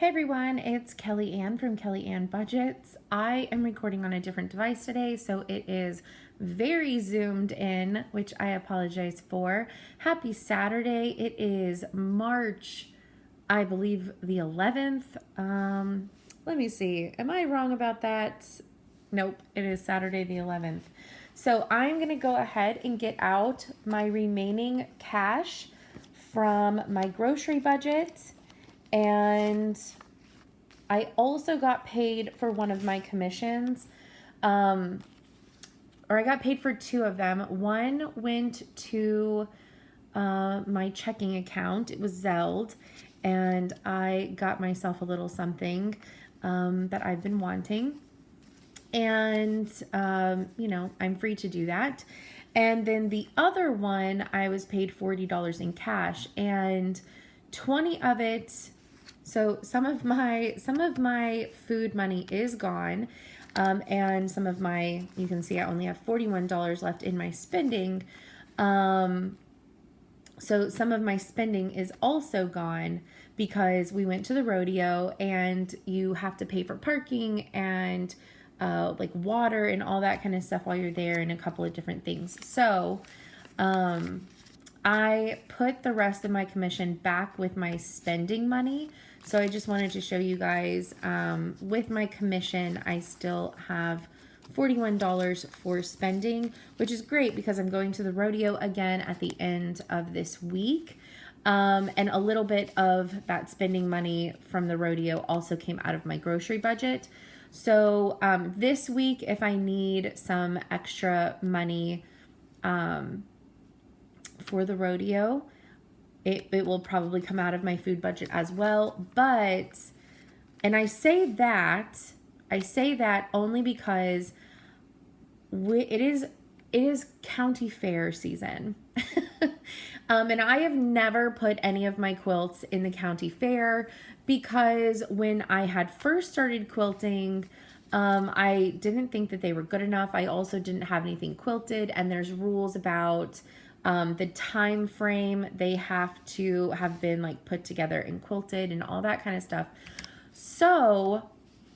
Hey everyone, it's Kelly Ann from Kelly Ann Budgets. I am recording on a different device today, so it is very zoomed in, which I apologize for. Happy Saturday. It is March, I believe, the 11th. Let me see. Am I wrong about that? Nope, it is Saturday the 11th. So I'm going to go ahead and get out my remaining cash from my grocery budget. And I also got paid for one of my commissions. Or I got paid for two of them. One went to my checking account. It was Zelled. And I got myself a little something that I've been wanting. And, I'm free to do that. And then the other one, I was paid $40 in cash. And 20 of it... So some of my food money is gone, and some of my, you can see I only have $41 left in my spending. So some of my spending is also gone because we went to the rodeo and you have to pay for parking and like water and all that kind of stuff while you're there and a couple of different things. So I put the rest of my commission back with my spending money. So I just wanted to show you guys, with my commission, I still have $41 for spending, which is great because I'm going to the rodeo again at the end of this week. And a little bit of that spending money from the rodeo also came out of my grocery budget. So this week, if I need some extra money for the rodeo, it will probably come out of my food budget as well. But, and I say that only because it is county fair season. And I have never put any of my quilts in the county fair because when I had first started quilting, I didn't think that they were good enough. I also didn't have anything quilted, and there's rules about the time frame they have to have been like put together and quilted and all that kind of stuff. So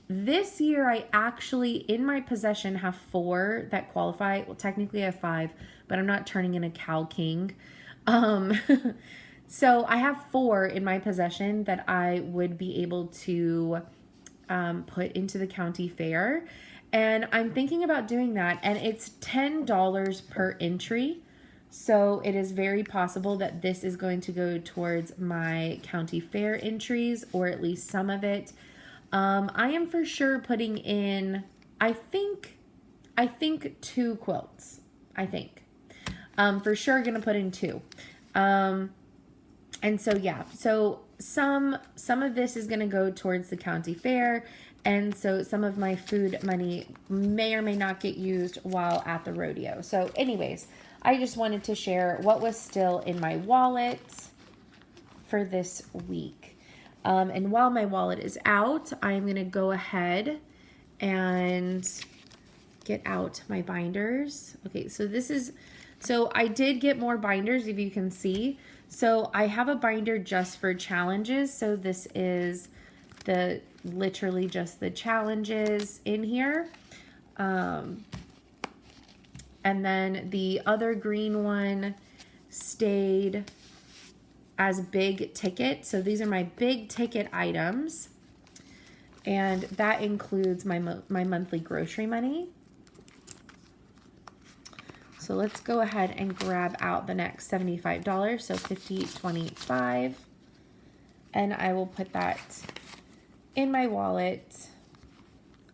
this year I actually in my possession have 4 that qualify. Well, technically I have 5, but I'm not turning in a Cow King. So I have 4 in my possession that I would be able to put into the county fair. And I'm thinking about doing that, and it's $10 per entry. So it is very possible that this is going to go towards my county fair entries, or at least some of it. I am for sure putting in, I think 2 quilts. I think. For sure going to put in 2. And so yeah, so some of this is going to go towards the county fair, and so some of my food money may or may not get used while at the rodeo. So anyways, I just wanted to share what was still in my wallet for this week. And while my wallet is out, I'm going to go ahead and get out my binders. Okay, so I did get more binders, if you can see. So I have a binder just for challenges. So this is literally just the challenges in here. And then the other green one stayed as big ticket. So these are my big ticket items. And that includes my monthly grocery money. So let's go ahead and grab out the next $75. So $50.25. And I will put that in my wallet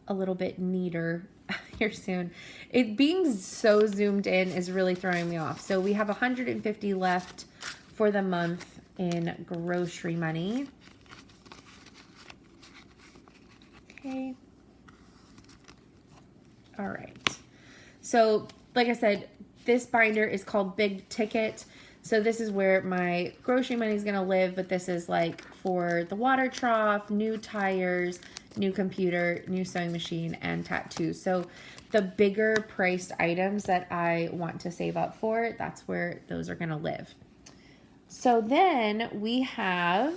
a little bit neater here soon. It being so zoomed in is really throwing me off. So we have $150 left for the month in grocery money. Okay. All right. So like I said, this binder is called Big Ticket. So this is where my grocery money is going to live, but this is like for the water trough, new tires, new computer, new sewing machine, and tattoos. So the bigger priced items that I want to save up for, that's where those are going to live. So then we have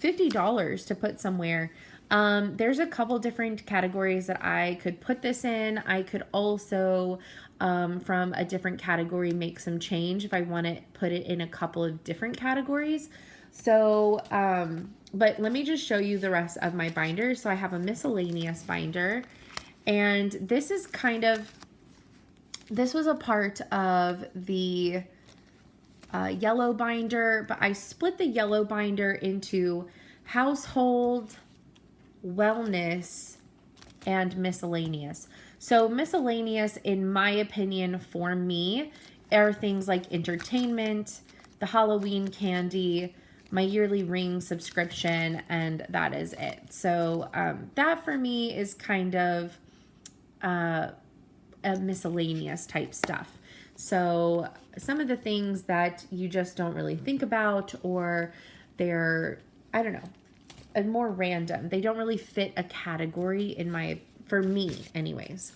$50 to put somewhere. There's a couple different categories that I could put this in. I could also, from a different category, make some change if I want to put it in a couple of different categories. So, but let me just show you the rest of my binder. So I have a miscellaneous binder, and this is this was a part of the yellow binder, but I split the yellow binder into household, wellness, and miscellaneous. So miscellaneous, in my opinion, for me, are things like entertainment, the Halloween candy, my yearly ring subscription, and that is it. So that for me is kind of a miscellaneous type stuff. So some of the things that you just don't really think about, or they're, I don't know, more random. They don't really fit a category for me anyways.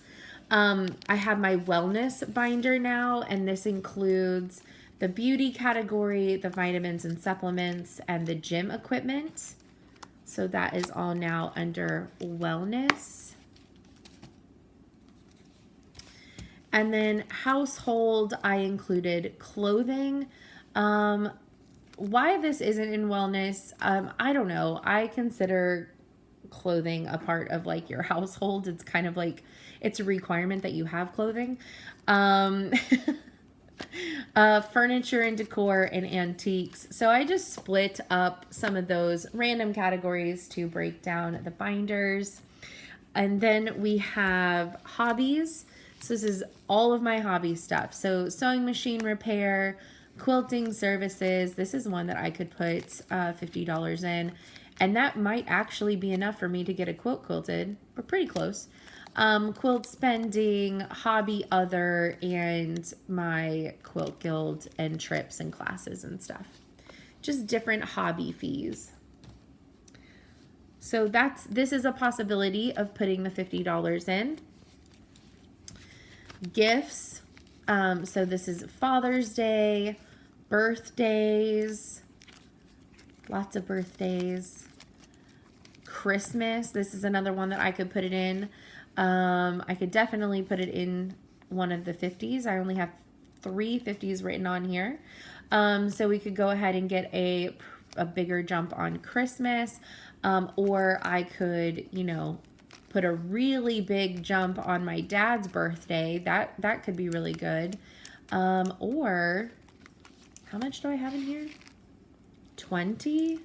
I have my wellness binder now, and this includes the beauty category, the vitamins and supplements, and the gym equipment. So that is all now under wellness. And then household, I included clothing. Why this isn't in wellness, I don't know. I consider clothing a part of like your household. It's kind of like, it's a requirement that you have clothing. Furniture and decor and antiques. So I just split up some of those random categories to break down the binders. And then we have hobbies. So this is all of my hobby stuff. So sewing machine repair, quilting services. This is one that I could put $50 in. And that might actually be enough for me to get a quilt quilted. We're pretty close. Quilt spending, hobby other, and my quilt guild and trips and classes and stuff. Just different hobby fees. So this is a possibility of putting the $50 in. Gifts. So this is Father's Day, birthdays, lots of birthdays, Christmas. This is another one that I could put it in. I could definitely put it in one of the 50s. I only have 3 50s written on here. So we could go ahead and get a bigger jump on Christmas. Or I could, put a really big jump on my dad's birthday. That could be really good. Or how much do I have in here? 20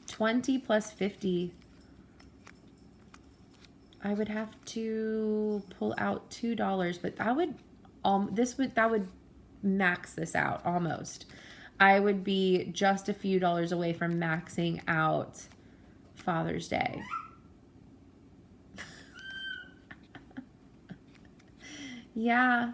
plus 50. I would have to pull out $2, but that would max this out almost. I would be just a few dollars away from maxing out Father's Day. Yeah.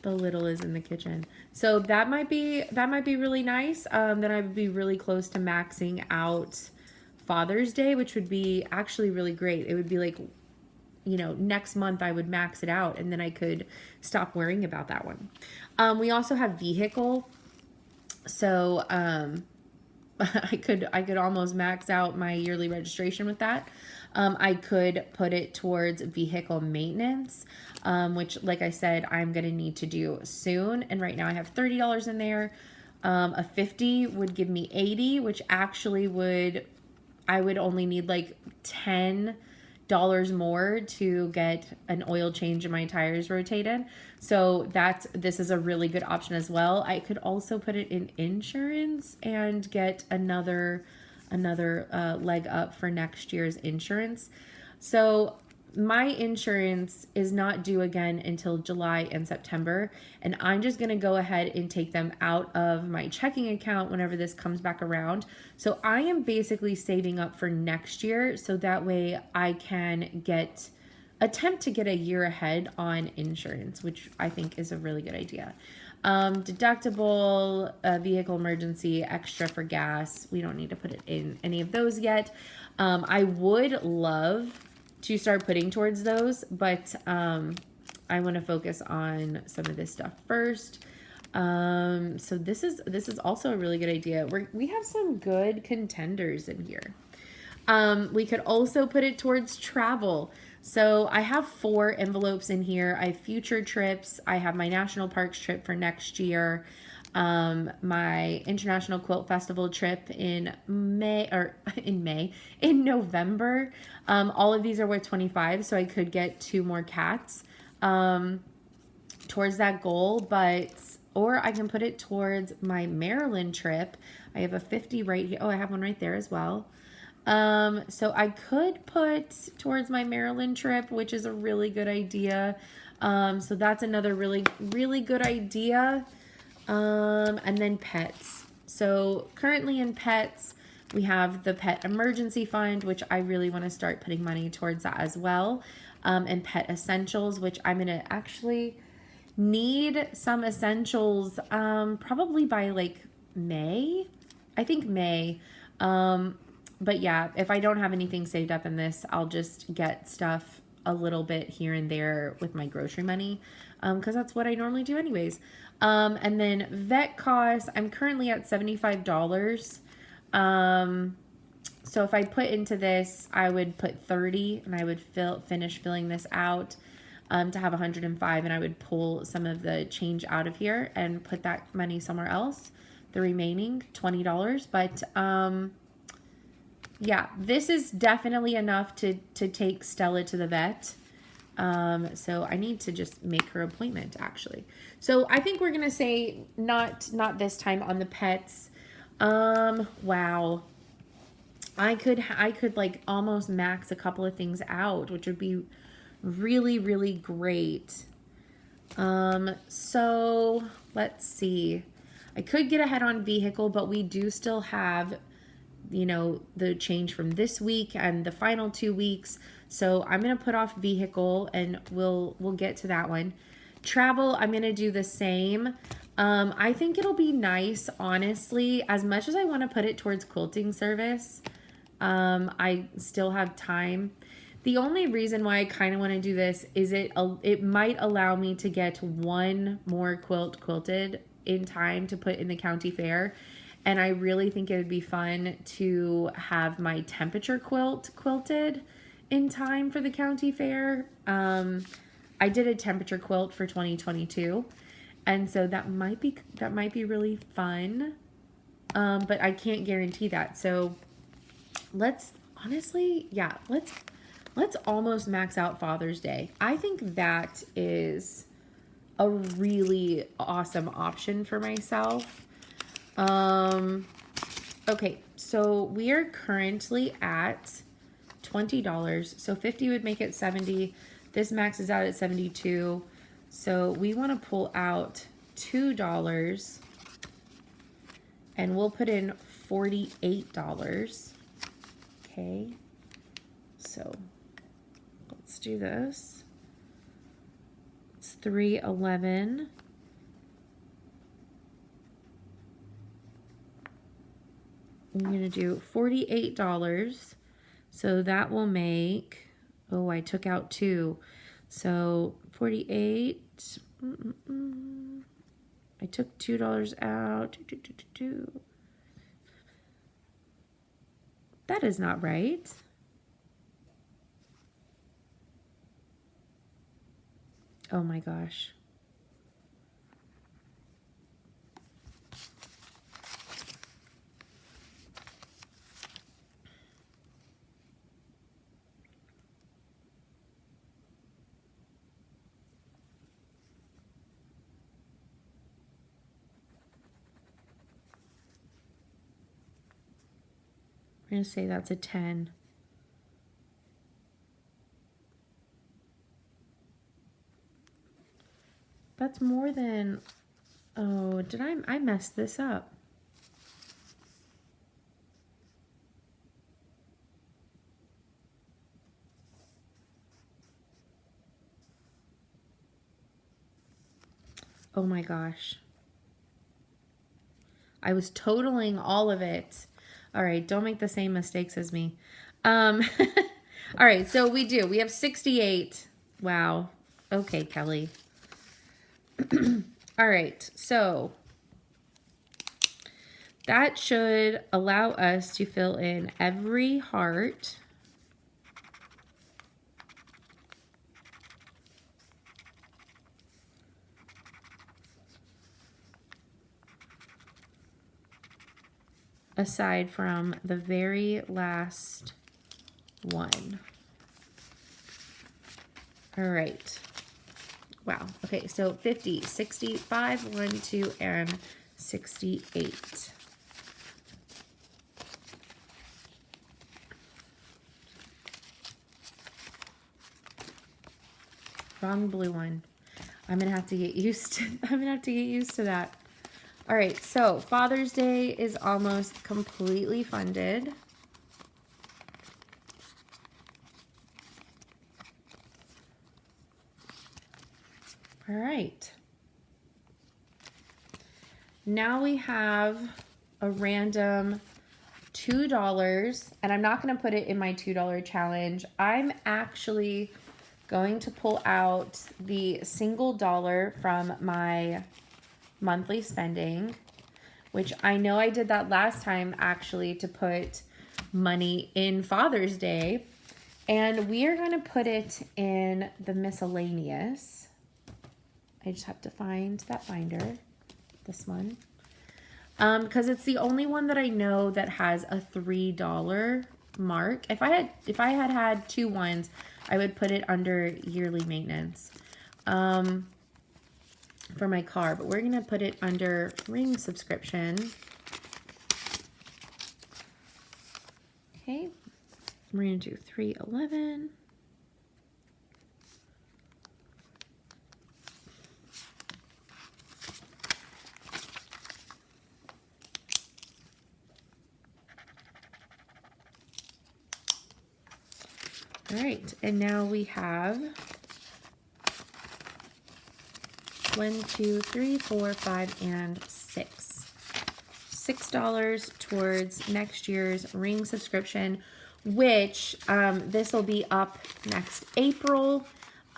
The little is in the kitchen. So that might be really nice. Then I would be really close to maxing out Father's Day, which would be actually really great. It would be like, next month I would max it out, and then I could stop worrying about that one. We also have vehicle. So I could almost max out my yearly registration with that. I could put it towards vehicle maintenance, which, like I said, I'm going to need to do soon. And right now I have $30 in there. A 50 would give me 80, which actually I would only need like $10 more to get an oil change and my tires rotated. So this is a really good option as well. I could also put it in insurance and get another leg up for next year's insurance. So my insurance is not due again until July and September, and I'm just going to go ahead and take them out of my checking account whenever this comes back around. So I am basically saving up for next year, so that way I can attempt to get a year ahead on insurance, which I think is a really good idea. Deductible, vehicle emergency, extra for gas. We don't need to put it in any of those yet. I would love to start putting towards those, but I want to focus on some of this stuff first. So this is also a really good idea. We have some good contenders in here. We could also put it towards travel. So I have 4 envelopes in here. I have future trips. I have my national parks trip for next year. My International Quilt Festival trip in November. All of these are worth 25, so I could get 2 more cats towards that goal, or I can put it towards my Maryland trip. I have a 50 right here. Oh, I have one right there as well. So I could put towards my Maryland trip, which is a really good idea. So that's another really, really good idea. And then pets. So currently in pets, we have the pet emergency fund, which I really want to start putting money towards that as well. And pet essentials, which I'm going to actually need some essentials, probably by like May. I think May. But yeah, if I don't have anything saved up in this, I'll just get stuff a little bit here and there with my grocery money, because that's what I normally do anyways. And then vet costs, I'm currently at $75. So if I put into this, I would put 30 and I would finish filling this out to have 105, and I would pull some of the change out of here and put that money somewhere else, the remaining $20. But yeah, this is definitely enough to take Stella to the vet. So I need to just make her appointment actually. So I think we're going to say not this time on the pets. Wow. I could like almost max a couple of things out, which would be really, really great. So let's see. I could get ahead on vehicle, but we do still have, you know, the change from this week and the final 2 weeks. So I'm going to put off vehicle and we'll get to that one. Travel, I'm going to do the same. I think it'll be nice, honestly, as much as I want to put it towards quilting service. I still have time. The only reason why I kind of want to do this is it might allow me to get 1 more quilt quilted in time to put in the county fair. And I really think it would be fun to have my temperature quilt quilted in time for the county fair. I did a temperature quilt for 2022. And so that might be really fun. But I can't guarantee that. So let's almost max out Father's Day. I think that is a really awesome option for myself. Okay, so we are currently at $20. So 50 would make it 70. This maxes out at 72. So we want to pull out $2 and we'll put in $48. Okay. So let's do this. It's $311. I'm going to do $48. So that will make, oh, I took out 2. So 48. I took $2 out. That is not right. Oh my gosh. We're going to say that's a 10. That's more than, oh, did I mess this up? Oh my gosh. I was totaling all of it. All right, don't make the same mistakes as me. All right, so we have 68. Wow. Okay, Kelly. All right, so that should allow us to fill in every heart. Aside from the very last one. All right. Wow. Okay, so 50, 65, 1, 2, and 68. Wrong blue one. I'm gonna have to get used to that. All right, so Father's Day is almost completely funded. All right. Now we have a random $2, and I'm not going to put it in my $2 challenge. I'm actually going to pull out the single dollar from my monthly spending, which I know I did that last time actually to put money in Father's Day. And we are going to put it in the miscellaneous. I just have to find that binder, this one. Because it's the only one that I know that has a $3 mark. If I had two ones, I would put it under yearly maintenance for my car. But we're going to put it under ring subscription. Okay. We're going to do $3.11. All right, and now we have 1, 2, 3, 4, 5, and 6. $6 towards next year's ring subscription, which this will be up next April.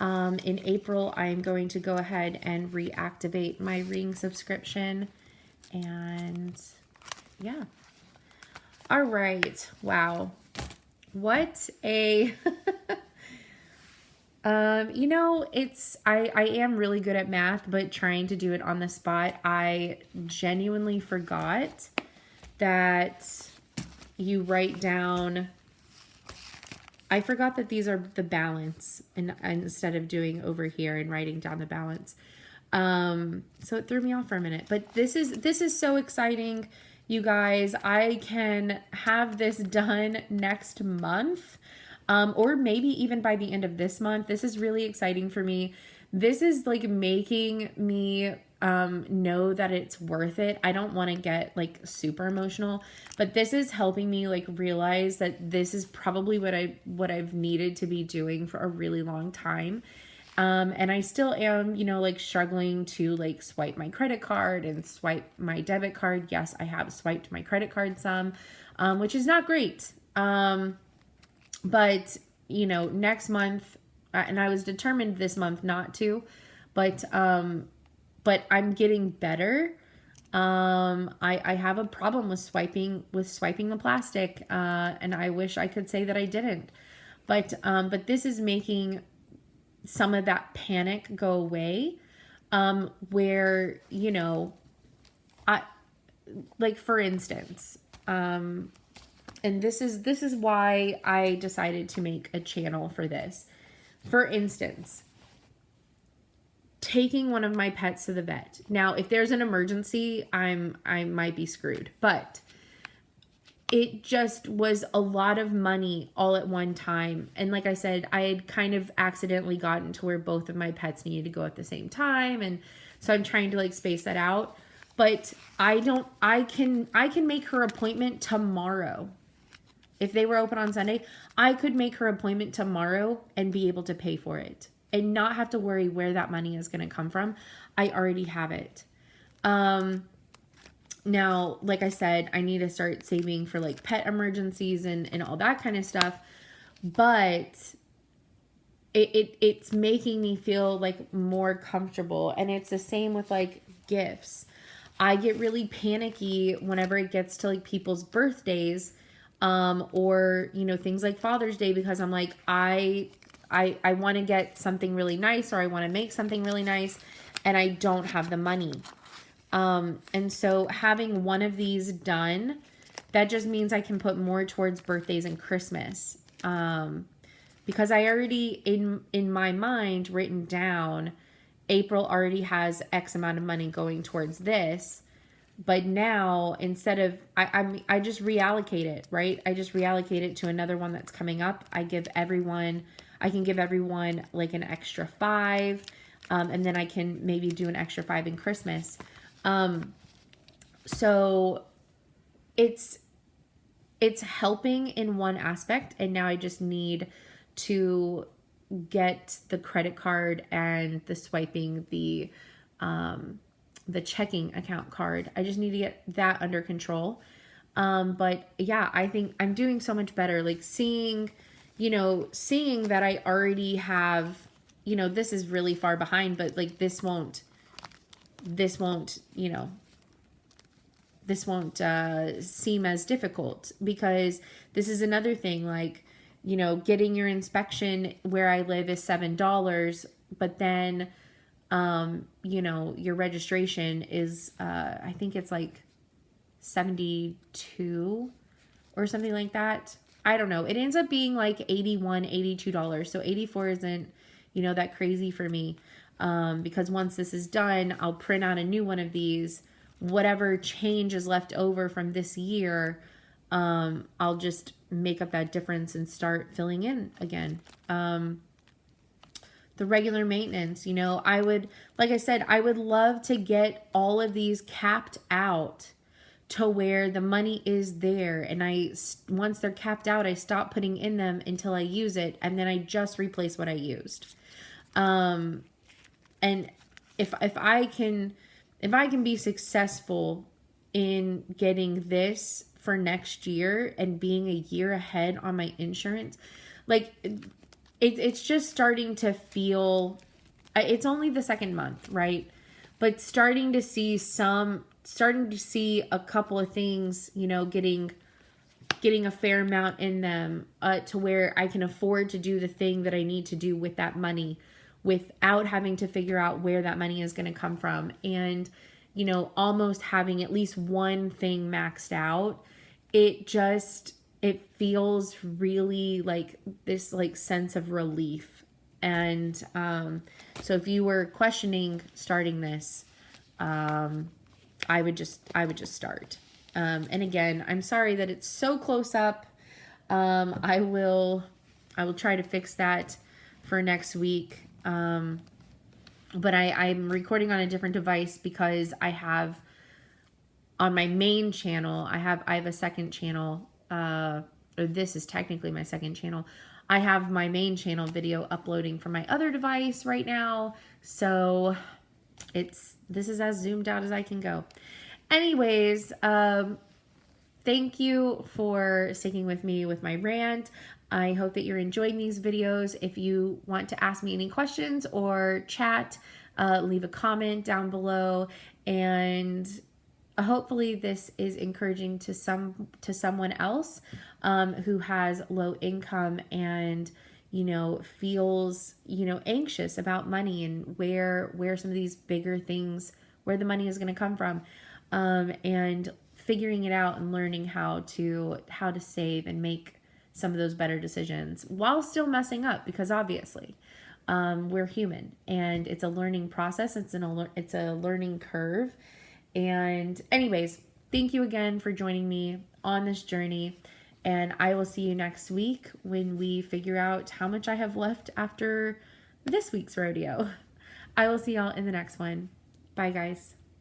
In April, I'm going to go ahead and reactivate my ring subscription. And yeah. All right. Wow. What a, you know, I am really good at math, but trying to do it on the spot, I genuinely forgot that you write down, I forgot that these are the balance and instead of doing over here and writing down the balance. So it threw me off for a minute, but this is so exciting. You guys, I can have this done next month, or maybe even by the end of this month. This is really exciting for me. This is like making me know that it's worth it. I don't want to get like super emotional, but this is helping me like realize that this is probably what I've needed to be doing for a really long time. And I still am, you know, like struggling to like swipe my credit card and swipe my debit card. Yes, I have swiped my credit card some, which is not great. But you know, next month, and I was determined this month not to, but I'm getting better. I have a problem with swiping the plastic, and I wish I could say that I didn't, but this is making some of that panic go away, where, you know, I, like for instance, and this is why I decided to make a channel for this. For instance, taking one of my pets to the vet. Now, if there's an emergency, I might be screwed, but it just was a lot of money all at one time. And like I said, I had kind of accidentally gotten to where both of my pets needed to go at the same time. And so I'm trying to like space that out. But I can make her appointment tomorrow. If they were open on Sunday, I could make her appointment tomorrow and be able to pay for it and not have to worry where that money is going to come from. I already have it. Now, like I said, I need to start saving for like pet emergencies and all that kind of stuff. But it's making me feel like more comfortable. And it's the same with like gifts. I get really panicky whenever it gets to like people's birthdays, or, you know, things like Father's Day, because I'm like, I want to get something really nice, or I want to make something really nice, and I don't have the money. And so having one of these done, that just means I can put more towards birthdays and Christmas. Because I already in my mind written down, April already has X amount of money going towards this. But now, instead of, I just reallocate it, right? I just reallocate it to another one that's coming up. I can give everyone like an extra 5, and then I can maybe do an extra 5 in Christmas. So it's helping in one aspect, and now I just need to get the credit card and the swiping the checking account card. I just need to get that under control. But yeah, I think I'm doing so much better. Like seeing that I already have, this is really far behind, but like this won't seem as difficult, because this is another thing, like, getting your inspection where I live is $7, but then, your registration is, I think it's like 72 or something like that. I don't know. It ends up being like $81, $82. So 84 isn't, that crazy for me. Because once this is done, I'll print out a new one of these. Whatever change is left over from this year, I'll just make up that difference and start filling in again. The regular maintenance, like I said, I would love to get all of these capped out to where the money is there. And once they're capped out, I stop putting in them until I use it. And then I just replace what I used. And if I can be successful in getting this for next year and being a year ahead on my insurance, like it's just starting to feel, it's only the second month, right? But starting to see a couple of things, getting a fair amount in them, to where I can afford to do the thing that I need to do with that money without having to figure out where that money is going to come from. And, almost having at least one thing maxed out, it feels really like this like sense of relief. And so if you were questioning starting this, I would just start. And again, I'm sorry that it's so close up. I will try to fix that for next week. But I'm recording on a different device because I have on my main channel, I have a second channel, or this is technically my second channel. I have my main channel video uploading from my other device right now. So this is as zoomed out as I can go. Anyways, thank you for sticking with me with my rant. I hope that you're enjoying these videos. If you want to ask me any questions or chat, leave a comment down below, and hopefully this is encouraging to someone else who has low income and feels anxious about money and where some of these bigger things, where the money is going to come from, and figuring it out and learning how to save and make some of those better decisions while still messing up, because obviously we're human and it's a learning process. It's a learning curve. And anyways, thank you again for joining me on this journey, and I will see you next week when we figure out how much I have left after this week's rodeo. I will see y'all in the next one. Bye guys.